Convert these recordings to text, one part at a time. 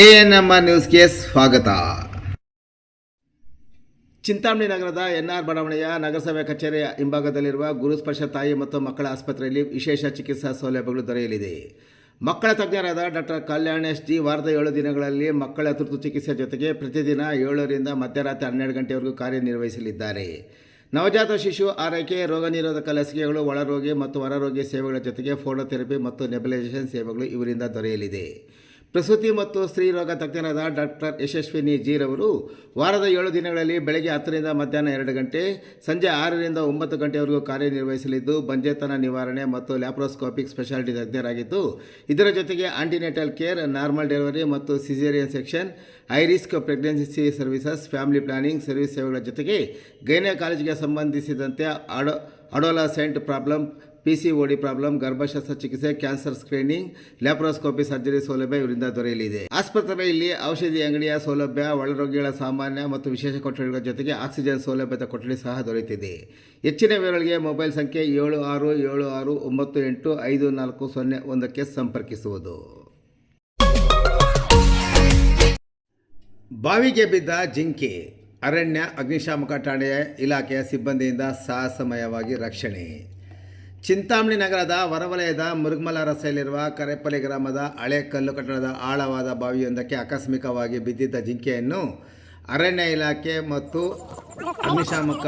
ANMR ನ್ಯೂಸ್ಗೆ ಸ್ವಾಗತ. ಚಿಂತಾಮಣಿ ನಗರದ ಎನ್ಆರ್ ಬಡಾವಣೆಯ ನಗರಸಭೆ ಕಚೇರಿಯ ಹಿಂಭಾಗದಲ್ಲಿರುವ ಗುರುಸ್ಪರ್ಶ ತಾಯಿ ಮತ್ತು ಮಕ್ಕಳ ಆಸ್ಪತ್ರೆಯಲ್ಲಿ ವಿಶೇಷ ಚಿಕಿತ್ಸಾ ಸೌಲಭ್ಯಗಳು ದೊರೆಯಲಿದೆ. ಮಕ್ಕಳ ತಜ್ಞರಾದ ಡಾಕ್ಟರ್ ಕಲ್ಯಾಣ್ ಎಸ್ ಜಿ ವಾರದ 7 ದಿನಗಳಲ್ಲಿ ಮಕ್ಕಳ ತುರ್ತು ಚಿಕಿತ್ಸೆ ಜೊತೆಗೆ ಪ್ರತಿದಿನ 7 ರಿಂದ ಮಧ್ಯರಾತ್ರಿ 12 ಗಂಟೆವರೆಗೂ ಕಾರ್ಯನಿರ್ವಹಿಸಲಿದ್ದಾರೆ. ನವಜಾತ ಶಿಶು ಆರೈಕೆ, ರೋಗ ನಿರೋಧಕ ಲಸಿಕೆಗಳು, ಒಳರೋಗಿ ಮತ್ತು ಹೊರರೋಗಿ ಸೇವೆಗಳ ಜೊತೆಗೆ ಫೋಟೋಥೆರಪಿ ಮತ್ತು ನೆಬುಲೈಸೇಷನ್ ಸೇವೆಗಳು ಇವರಿಂದ ದೊರೆಯಲಿದೆ. ಪ್ರಸೂತಿ ಮತ್ತು ಸ್ತ್ರೀ ರೋಗ ತಜ್ಞರಾದ ಡಾಕ್ಟರ್ ಯಶಸ್ವಿನಿ ಜಿ ರವರು ವಾರದ 7 ದಿನಗಳಲ್ಲಿ ಬೆಳಗ್ಗೆ 10 ರಿಂದ ಮಧ್ಯಾಹ್ನ 2 ಗಂಟೆ, ಸಂಜೆ 6 ರಿಂದ 9 ಗಂಟೆವರೆಗೂ ಕಾರ್ಯನಿರ್ವಹಿಸಲಿದ್ದು, ಬಂಜೆತನ ನಿವಾರಣೆ ಮತ್ತು ಲ್ಯಾಪ್ರೋಸ್ಕೋಪಿಕ್ ಸ್ಪೆಷಾಲಿಟಿ ತಜ್ಞರಾಗಿದ್ದು, ಇದರ ಜೊತೆಗೆ ಆಂಟಿನೆಟಲ್ ಕೇರ್, ನಾರ್ಮಲ್ ಡೆಲಿವರಿ ಮತ್ತು caesarean section, high risk pregnancy services, family planning service ಸೇವೆಗಳ ಜೊತೆಗೆ ಗೈನಕಾಲಜಿಗೆ ಸಂಬಂಧಿಸಿದಂತೆ ಅಡೋಲಸೆಂಟ್ ಪ್ರಾಬ್ಲಮ್, PCOD ಪ್ರಾಬ್ಲಮ್, ಗರ್ಭಶಸ್ತ್ರ ಚಿಕಿತ್ಸೆ, ಕ್ಯಾನ್ಸರ್ ಸ್ಕ್ರೀನಿಂಗ್, ಲ್ಯಾಪ್ರೋಸ್ಕೋಪಿ ಸರ್ಜರಿ ಸೌಲಭ್ಯ ಇವರಿಂದ ದೊರೆಯಲಿದೆ. ಆಸ್ಪತ್ರೆಯಲ್ಲಿ ಔಷಧಿ ಅಂಗಡಿಯ ಸೌಲಭ್ಯ, ಒಳರೋಗಿಗಳ ಸಾಮಾನ್ಯ ಮತ್ತು ವಿಶೇಷ ಕೊಠಡಿಗಳ ಜೊತೆಗೆ ಆಕ್ಸಿಜನ್ ಸೌಲಭ್ಯದ ಕೊಠಡಿ ಸಹ ದೊರೆಯುತ್ತಿದೆ. ಹೆಚ್ಚಿನ ವಿವರಗಳಿಗೆ ಮೊಬೈಲ್ ಸಂಖ್ಯೆ 7676985401ಕ್ಕೆ ಸಂಪರ್ಕಿಸುವುದು. ಬಾವಿಗೆ ಬಿದ್ದ ಜಿಂಕೆ, ಅರಣ್ಯ ಅಗ್ನಿಶಾಮಕ ಠಾಣೆಯ ಇಲಾಖೆಯ ಸಿಬ್ಬಂದಿಯಿಂದ ಸಾಹಸಮಯವಾಗಿ ರಕ್ಷಣೆ. ಚಿಂತಾಮಣಿ ನಗರದ ಹೊರವಲಯದ ಮುರುಗಮಲ ರಸ್ತೆಯಲ್ಲಿರುವ ಕರೆಪಲ್ಲಿ ಗ್ರಾಮದ ಹಳೆ ಕಲ್ಲು ಕಟ್ಟಡದ ಆಳವಾದ ಬಾವಿಯೊಂದಕ್ಕೆ ಆಕಸ್ಮಿಕವಾಗಿ ಬಿದ್ದಿದ್ದ ಜಿಂಕೆಯನ್ನು ಅರಣ್ಯ ಇಲಾಖೆ ಮತ್ತು ಅಗ್ನಿಶಾಮಕ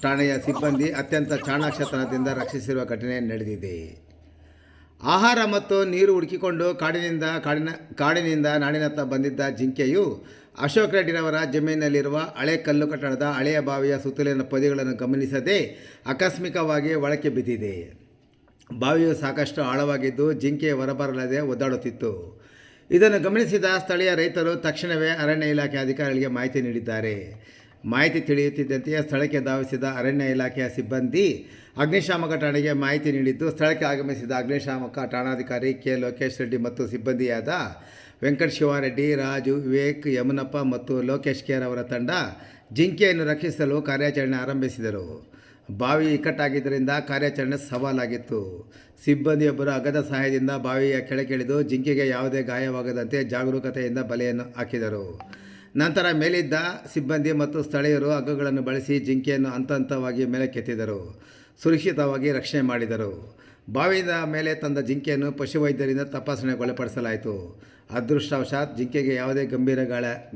ಠಾಣೆಯ ಸಿಬ್ಬಂದಿ ಅತ್ಯಂತ ಚಾಣಾಕ್ಷತನದಿಂದ ರಕ್ಷಿಸಿರುವ ಘಟನೆ ನಡೆದಿದೆ. ಆಹಾರ ಮತ್ತು ನೀರು ಹುಡುಕಿಕೊಂಡು ಕಾಡಿನಿಂದ ನಾಡಿನತ್ತ ಬಂದಿದ್ದ ಜಿಂಕೆಯು ಅಶೋಕ್ ರೆಡ್ಡಿರವರ ಜಮೀನಿನಲ್ಲಿರುವ ಹಳೆ ಕಲ್ಲು ಕಟ್ಟಡದ ಹಳೆಯ ಬಾವಿಯ ಸುತ್ತಲಿನ ಪೊದೆಗಳನ್ನು ಗಮನಿಸದೆ ಆಕಸ್ಮಿಕವಾಗಿ ಒಳಕ್ಕೆ ಬಿದ್ದಿದೆ. ಬಾವಿಯು ಸಾಕಷ್ಟು ಆಳವಾಗಿದ್ದು ಜಿಂಕೆ ಹೊರಬರಲಾದೆ ಒದ್ದಾಡುತ್ತಿತ್ತು. ಇದನ್ನು ಗಮನಿಸಿದ ಸ್ಥಳೀಯ ರೈತರು ತಕ್ಷಣವೇ ಅರಣ್ಯ ಇಲಾಖೆ ಅಧಿಕಾರಿಗಳಿಗೆ ಮಾಹಿತಿ ನೀಡಿದ್ದಾರೆ. ಮಾಹಿತಿ ತಿಳಿಯುತ್ತಿದ್ದಂತೆಯೇ ಸ್ಥಳಕ್ಕೆ ಧಾವಿಸಿದ ಅರಣ್ಯ ಇಲಾಖೆಯ ಸಿಬ್ಬಂದಿ ಅಗ್ನಿಶಾಮಕ ಠಾಣೆಗೆ ಮಾಹಿತಿ ನೀಡಿದ್ದು, ಸ್ಥಳಕ್ಕೆ ಆಗಮಿಸಿದ ಅಗ್ನಿಶಾಮಕ ಠಾಣಾಧಿಕಾರಿ ಕೆ. ಲೋಕೇಶ್ ರೆಡ್ಡಿ ಮತ್ತು ಸಿಬ್ಬಂದಿಯಾದ ವೆಂಕಟ ಶಿವಾರೆಡ್ಡಿ, ರಾಜು, ವಿವೇಕ್, ಯಮನಪ್ಪ ಮತ್ತು ಲೋಕೇಶ್ ಕೇರ್ ಅವರ ತಂಡ ಜಿಂಕೆಯನ್ನು ರಕ್ಷಿಸಲು ಕಾರ್ಯಾಚರಣೆ ಆರಂಭಿಸಿದರು. ಬಾವಿ ಇಕ್ಕಟ್ಟಾಗಿದ್ದರಿಂದ ಕಾರ್ಯಾಚರಣೆ ಸವಾಲಾಗಿತ್ತು. ಸಿಬ್ಬಂದಿಯೊಬ್ಬರು ಅಗ್ಗದ ಸಹಾಯದಿಂದ ಬಾವಿಯ ಕೆಳಗಿಳಿದು ಜಿಂಕೆಗೆ ಯಾವುದೇ ಗಾಯವಾಗದಂತೆ ಜಾಗರೂಕತೆಯಿಂದ ಬಲೆಯನ್ನು ಹಾಕಿದರು. ನಂತರ ಮೇಲಿದ್ದ ಸಿಬ್ಬಂದಿ ಮತ್ತು ಸ್ಥಳೀಯರು ಹಗ್ಗಗಳನ್ನು ಬಳಸಿ ಜಿಂಕೆಯನ್ನು ಹಂತವಾಗಿ ಮೇಲಕ್ಕೆತ್ತಿದರು. ಸುರಕ್ಷಿತವಾಗಿ ರಕ್ಷಣೆ ಮಾಡಿದರು. ಬಾವಿಯಿಂದ ಮೇಲೆ ತಂದ ಜಿಂಕೆಯನ್ನು ಪಶುವೈದ್ಯರಿಂದ ತಪಾಸಣೆಗೊಳಪಡಿಸಲಾಯಿತು. ಅದೃಷ್ಟವಶಾತ್ ಜಿಂಕೆಗೆ ಯಾವುದೇ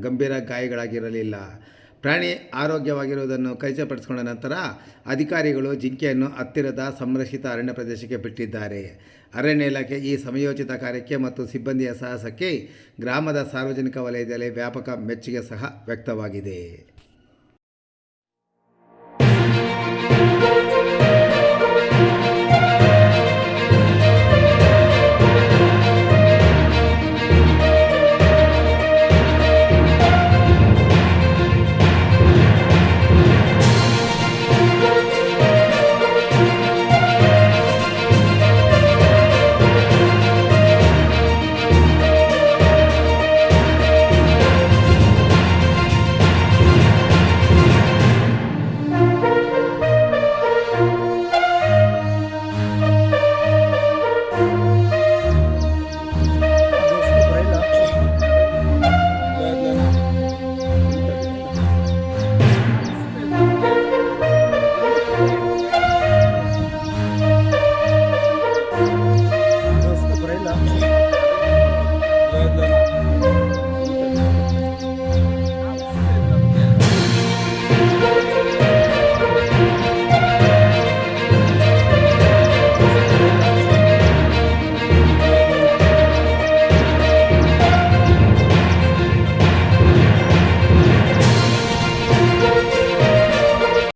ಗಂಭೀರ ಗಾಯಗಳಾಗಿರಲಿಲ್ಲ. ಪ್ರಾಣಿ ಆರೋಗ್ಯವಾಗಿರುವುದನ್ನು ಖಚಿತಪಡಿಸಿಕೊಂಡ ನಂತರ ಅಧಿಕಾರಿಗಳು ಜಿಂಕೆಯನ್ನು ಹತ್ತಿರದ ಸಂರಕ್ಷಿತ ಅರಣ್ಯ ಪ್ರದೇಶಕ್ಕೆ ಬಿಟ್ಟಿದ್ದಾರೆ. ಅರಣ್ಯ ಇಲಾಖೆ ಈ ಸಮಯೋಚಿತ ಕಾರ್ಯಕ್ಕೆ ಮತ್ತು ಸಿಬ್ಬಂದಿಯ ಸಾಹಸಕ್ಕೆ ಗ್ರಾಮದ ಸಾರ್ವಜನಿಕ ವಲಯದಲ್ಲಿ ವ್ಯಾಪಕ ಮೆಚ್ಚುಗೆ ಸಹ ವ್ಯಕ್ತವಾಗಿದೆ.